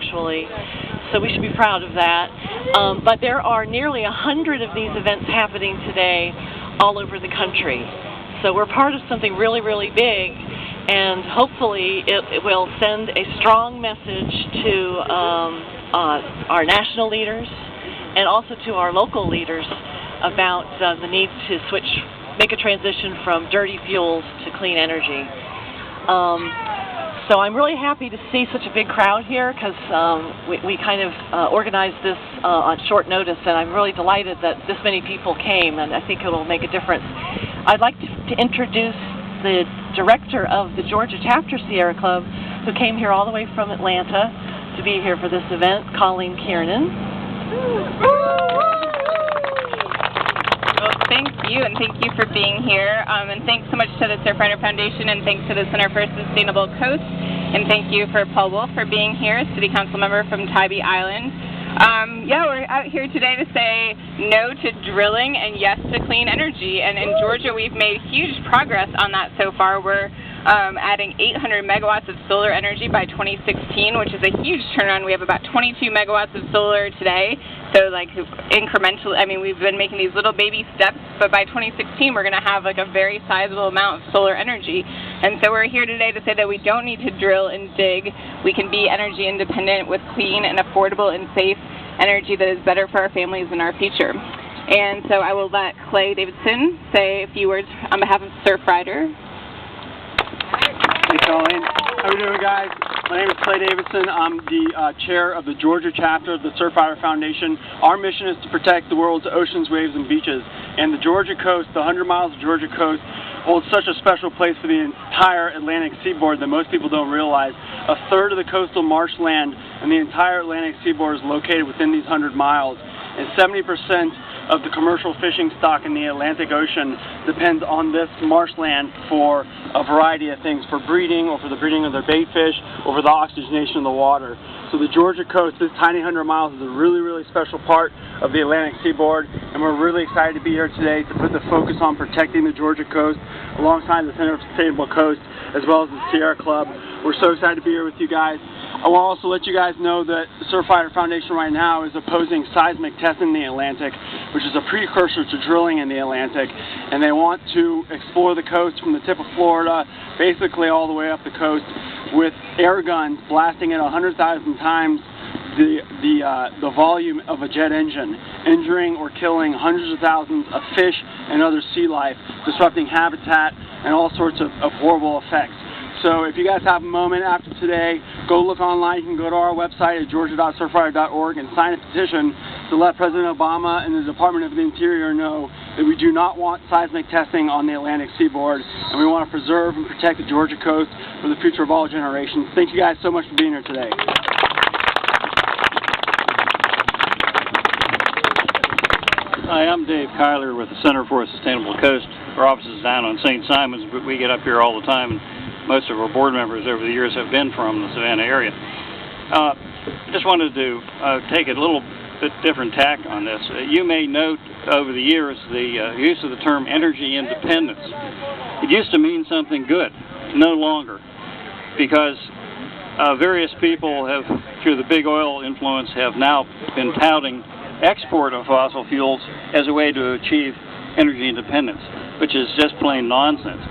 actually. So we should be proud of that. But there are nearly 100 of these events happening today all over the country. So we're part of something really, really big, and hopefully it will send a strong message to our national leaders and also to our local leaders about the need to make a transition from dirty fuels to clean energy. So I'm really happy to see such a big crowd here, because we kind of organized this on short notice, and I'm really delighted that this many people came, and I think it will make a difference. I'd like to introduce the director of the Georgia Chapter Sierra Club, who came here all the way from Atlanta to be here for this event, Colleen Kiernan. Thank you, and thank you for being here. And thanks so much to the Surfrider Foundation, and thanks to the Center for Sustainable Coast. And thank you for Paul Wolf for being here, City Council member from Tybee Island. Yeah, we're out here today to say no to drilling and yes to clean energy. And in Georgia, we've made huge progress on that so far. We're adding 800 megawatts of solar energy by 2016, which is a huge turnaround. We have about 22 megawatts of solar today. So like incremental, I mean, we've been making these little baby steps, but by 2016 we're going to have like a very sizable amount of solar energy. And so we're here today to say that we don't need to drill and dig. We can be energy independent with clean and affordable and safe energy that is better for our families and our future. And so I will let Clay Davidson say a few words on behalf of Surfrider. Hey, Colleen. How are you doing, guys? My name is Clay Davidson. I'm the chair of the Georgia chapter of the Surfrider Foundation. Our mission is to protect the world's oceans, waves, and beaches. And the Georgia coast, the 100 miles of Georgia coast, holds such a special place for the entire Atlantic seaboard that most people don't realize. A third of the coastal marshland and the entire Atlantic seaboard is located within these 100 miles. And 70% of the commercial fishing stock in the Atlantic Ocean depends on this marshland for a variety of things, for breeding, or for the breeding of their bait fish, or for the oxygenation of the water. So the Georgia coast, this tiny 100 miles, is a really, really special part of the Atlantic seaboard, and we're really excited to be here today to put the focus on protecting the Georgia coast alongside the Center for Sustainable Coast, as well as the Sierra Club. We're so excited to be here with you guys. I will also let you guys know that the Surfrider Foundation right now is opposing seismic testing in the Atlantic, which is a precursor to drilling in the Atlantic, and they want to explore the coast from the tip of Florida, basically all the way up the coast, with air guns blasting at 100,000 times the volume of a jet engine, injuring or killing hundreds of thousands of fish and other sea life, disrupting habitat and all sorts of horrible effects. So if you guys have a moment after today, go look online. You can go to our website at georgia.surfrider.org and sign a petition to let President Obama and the Department of the Interior know that we do not want seismic testing on the Atlantic seaboard, and we want to preserve and protect the Georgia coast for the future of all generations. Thank you guys so much for being here today. Hi, I'm Dave Kyler with the Center for a Sustainable Coast. Our office is down on St. Simons, but we get up here all the time, and most of our board members over the years have been from the Savannah area. I just wanted to take a little bit different tack on this. You may note over the years the use of the term energy independence. It used to mean something good, no longer, because various people have, through the big oil influence, have now been touting export of fossil fuels as a way to achieve energy independence, which is just plain nonsense.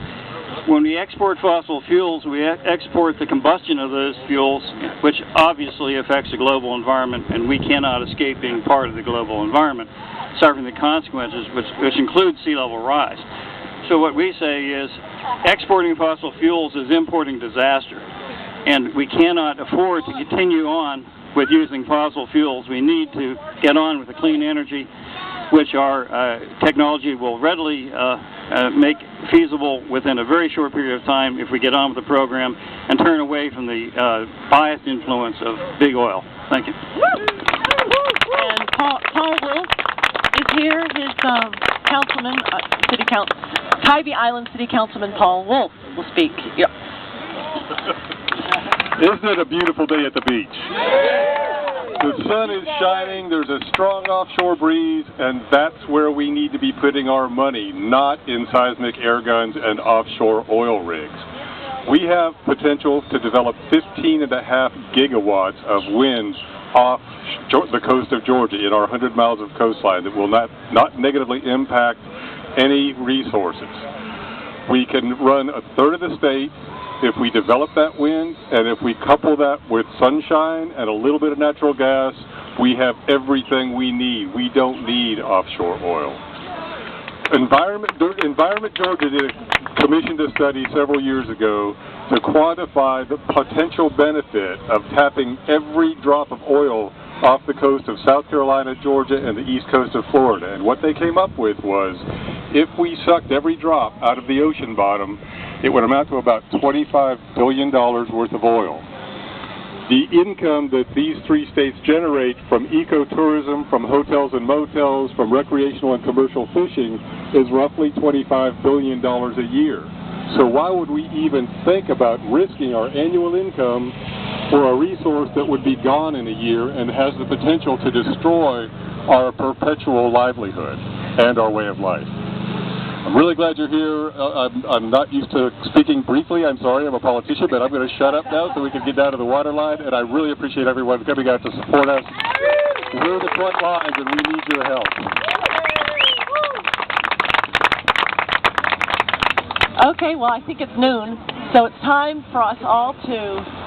When we export fossil fuels, we export the combustion of those fuels, which obviously affects the global environment, and we cannot escape being part of the global environment, suffering the consequences, which include sea level rise. So what we say is exporting fossil fuels is importing disaster, and we cannot afford to continue on with using fossil fuels. We need to get on with the clean energy, which our technology will readily make feasible within a very short period of time if we get on with the program and turn away from the biased influence of big oil. Thank you. And Paul Wolf is here. His councilman, Tybee Island City Councilman Paul Wolf will speak. Yep. Isn't it a beautiful day at the beach? The sun is shining, there's a strong offshore breeze, and that's where we need to be putting our money, not in seismic air guns and offshore oil rigs. We have potential to develop 15.5 gigawatts of wind off the coast of Georgia in our 100 miles of coastline that will not negatively impact any resources. We can run a third of the state if we develop that wind, and if we couple that with sunshine and a little bit of natural gas, we have everything we need. We don't need offshore oil. Environment Georgia commissioned a study several years ago to quantify the potential benefit of tapping every drop of oil off the coast of South Carolina, Georgia, and the east coast of Florida. And what they came up with was, if we sucked every drop out of the ocean bottom, it would amount to about $25 billion worth of oil. The income that these three states generate from ecotourism, from hotels and motels, from recreational and commercial fishing is roughly $25 billion a year. So why would we even think about risking our annual income for a resource that would be gone in a year and has the potential to destroy our perpetual livelihood and our way of life? I'm really glad you're here. I'm not used to speaking briefly. I'm sorry, I'm a politician, but I'm going to shut up now so we can get down to the water line. And I really appreciate everyone coming out to support us. We're the front lines, and we need your help. Okay, well, I think it's noon, so it's time for us all to